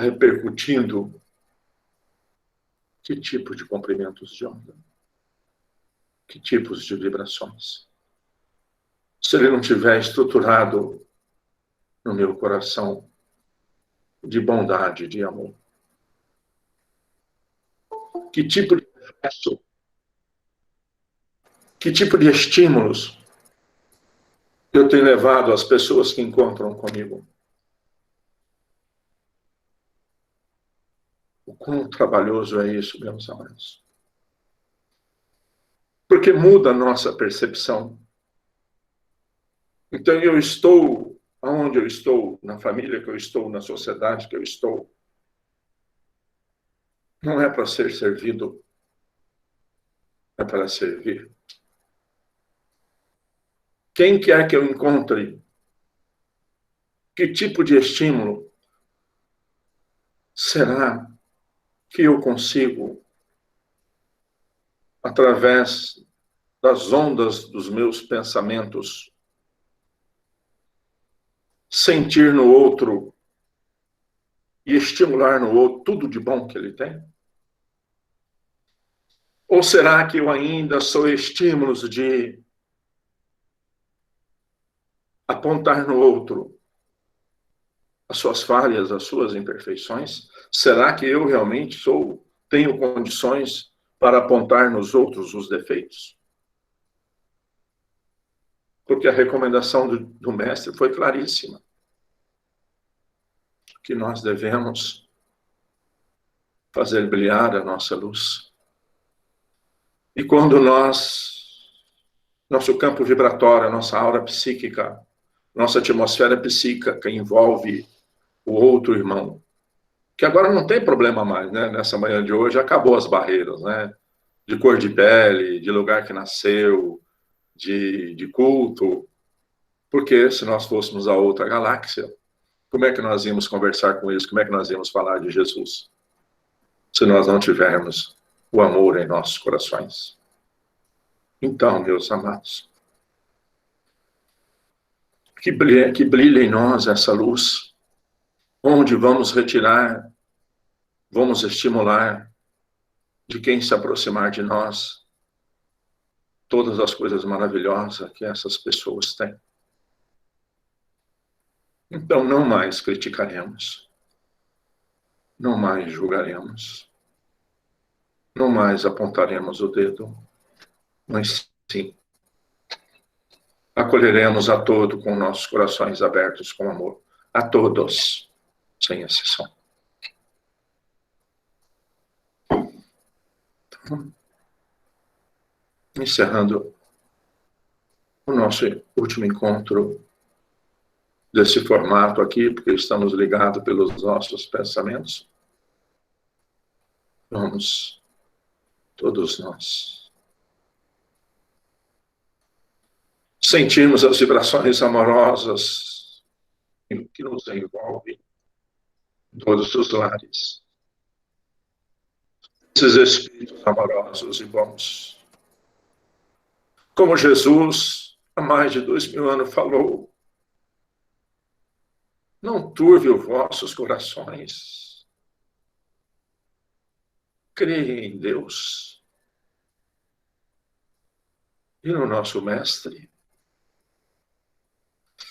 repercutindo que tipo de comprimentos de onda? Que tipos de vibrações? Se ele não tiver estruturado no meu coração de bondade, de amor. Que tipo de reflexo? Que tipo de estímulos eu tenho levado às pessoas que encontram comigo? O quão trabalhoso é isso, meus amados? Porque muda a nossa percepção. Então eu estou onde eu estou, na família que eu estou, na sociedade que eu estou. Não é para ser servido, é para servir. Quem quer que eu encontre, que tipo de estímulo será que eu consigo, através das ondas dos meus pensamentos, sentir no outro e estimular no outro tudo de bom que ele tem? Ou será que eu ainda sou estímulos de apontar no outro as suas falhas, as suas imperfeições? Será que eu realmente tenho condições para apontar nos outros os defeitos? Porque a recomendação do mestre foi claríssima. Que nós devemos fazer brilhar a nossa luz. E quando nosso campo vibratório, nossa aura psíquica, nossa atmosfera psíquica que envolve o outro irmão, que agora não tem problema mais, né? Nessa manhã de hoje acabou as barreiras, né? De cor de pele, de lugar que nasceu, de culto. Porque se nós fôssemos a outra galáxia, como é que nós íamos conversar com eles? Como é que nós íamos falar de Jesus? Se nós não tivermos o amor em nossos corações. Então, meus amados, que brilhe em nós essa luz, onde vamos retirar, vamos estimular de quem se aproximar de nós todas as coisas maravilhosas que essas pessoas têm. Então, não mais criticaremos, não mais julgaremos, não mais apontaremos o dedo, mas sim, acolheremos a todo com nossos corações abertos com amor, a todos, sem exceção. Então, encerrando o nosso último encontro desse formato aqui, porque estamos ligados pelos nossos pensamentos, vamos, todos nós, sentirmos as vibrações amorosas que nos envolvem em todos os lares. Esses espíritos amorosos e bons. Como Jesus, há mais de 2000 anos, falou, não turve os vossos corações. Creia em Deus e no nosso Mestre.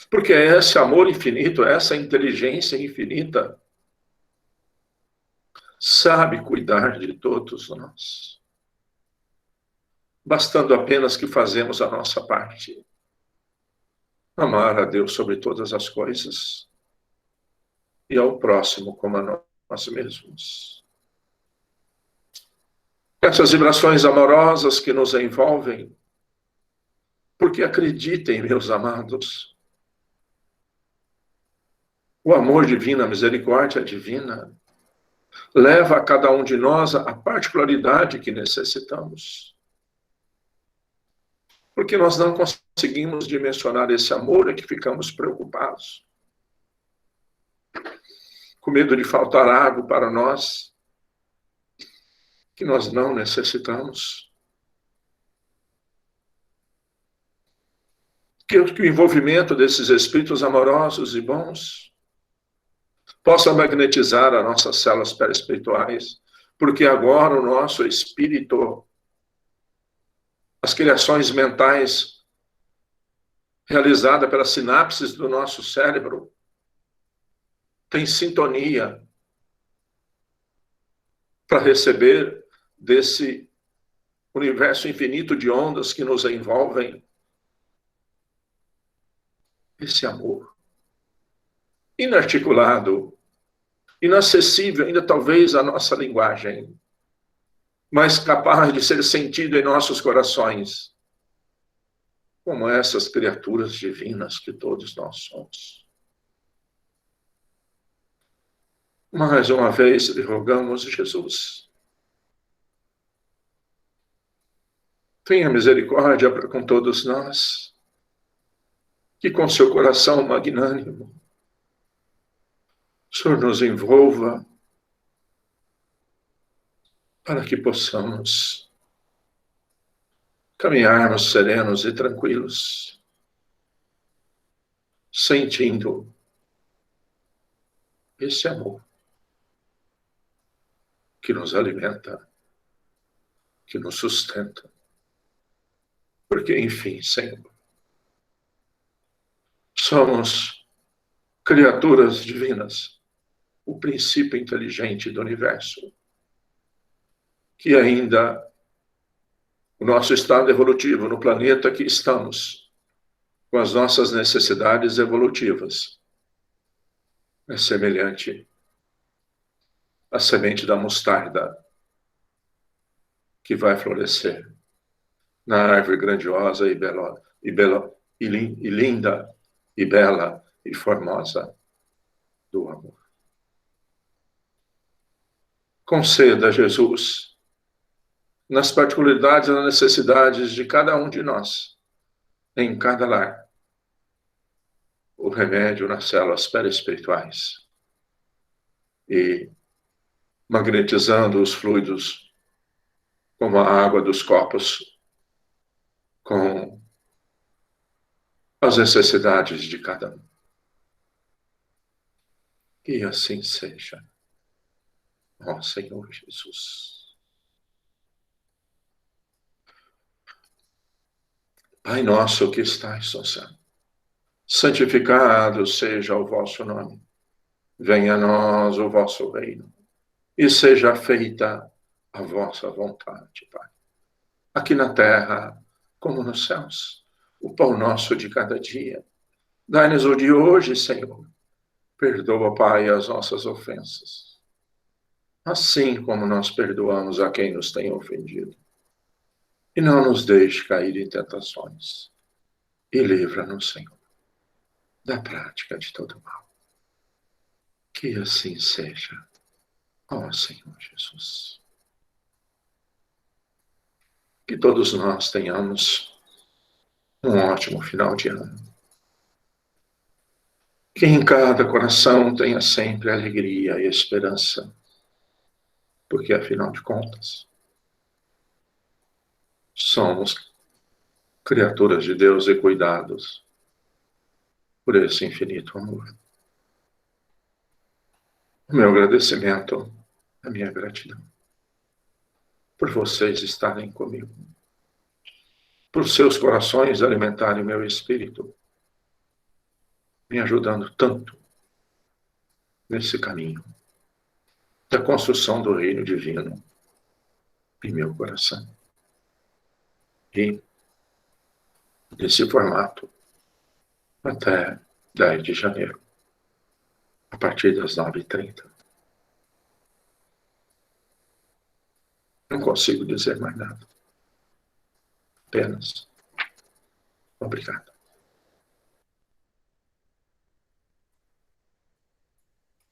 Porque é esse amor infinito, essa inteligência infinita, sabe cuidar de todos nós. Bastando apenas que fazemos a nossa parte. amar a Deus sobre todas as coisas e ao próximo como a nós mesmos. Essas vibrações amorosas que nos envolvem, porque acreditem, meus amados, o amor divino, a misericórdia divina, leva a cada um de nós a particularidade que necessitamos. Porque nós não conseguimos dimensionar esse amor, é que ficamos preocupados. Com medo de faltar água para nós, que nós não necessitamos. Que o envolvimento desses espíritos amorosos e bons possa magnetizar as nossas células perispirituais, porque agora o nosso espírito, as criações mentais realizadas pelas sinapses do nosso cérebro, tem sintonia para receber desse universo infinito de ondas que nos envolvem esse amor inarticulado, inacessível ainda talvez à nossa linguagem, mas capaz de ser sentido em nossos corações, como essas criaturas divinas que todos nós somos. Mais uma vez lhe rogamos, Jesus, tenha misericórdia para com todos nós, que com seu coração magnânimo, o Senhor nos envolva para que possamos caminharmos serenos e tranquilos, sentindo esse amor que nos alimenta, que nos sustenta. Porque, enfim, Senhor, somos criaturas divinas, o princípio inteligente do universo, que ainda o nosso estado evolutivo no planeta que estamos, com as nossas necessidades evolutivas, é semelhante à semente da mostarda que vai florescer na árvore grandiosa e linda e bela e formosa do amor. Conceda, Jesus, nas particularidades e nas necessidades de cada um de nós, em cada lar, o remédio nas células perispirituais e magnetizando os fluidos como a água dos copos com as necessidades de cada um. Que assim seja, ó Senhor Jesus. Pai nosso que estais no céu, santificado seja o vosso nome. Venha a nós o vosso reino e seja feita a vossa vontade, Pai. Aqui na terra, como nos céus. O pão nosso de cada dia. Dai-nos o de hoje, Senhor. Perdoa, Pai, as nossas ofensas, assim como nós perdoamos a quem nos tem ofendido. E não nos deixe cair em tentações. E livra-nos, Senhor, da prática de todo mal. Que assim seja, ó Senhor Jesus. Que todos nós tenhamos um ótimo final de ano. Que em cada coração tenha sempre alegria e esperança, porque afinal de contas, somos criaturas de Deus e cuidados por esse infinito amor. O meu agradecimento, a minha gratidão, por vocês estarem comigo, por seus corações alimentarem o meu espírito, me ajudando tanto nesse caminho da construção do reino divino em meu coração. E nesse formato até 10 de janeiro, a partir das 9h30. Não consigo dizer mais nada. Apenas obrigado.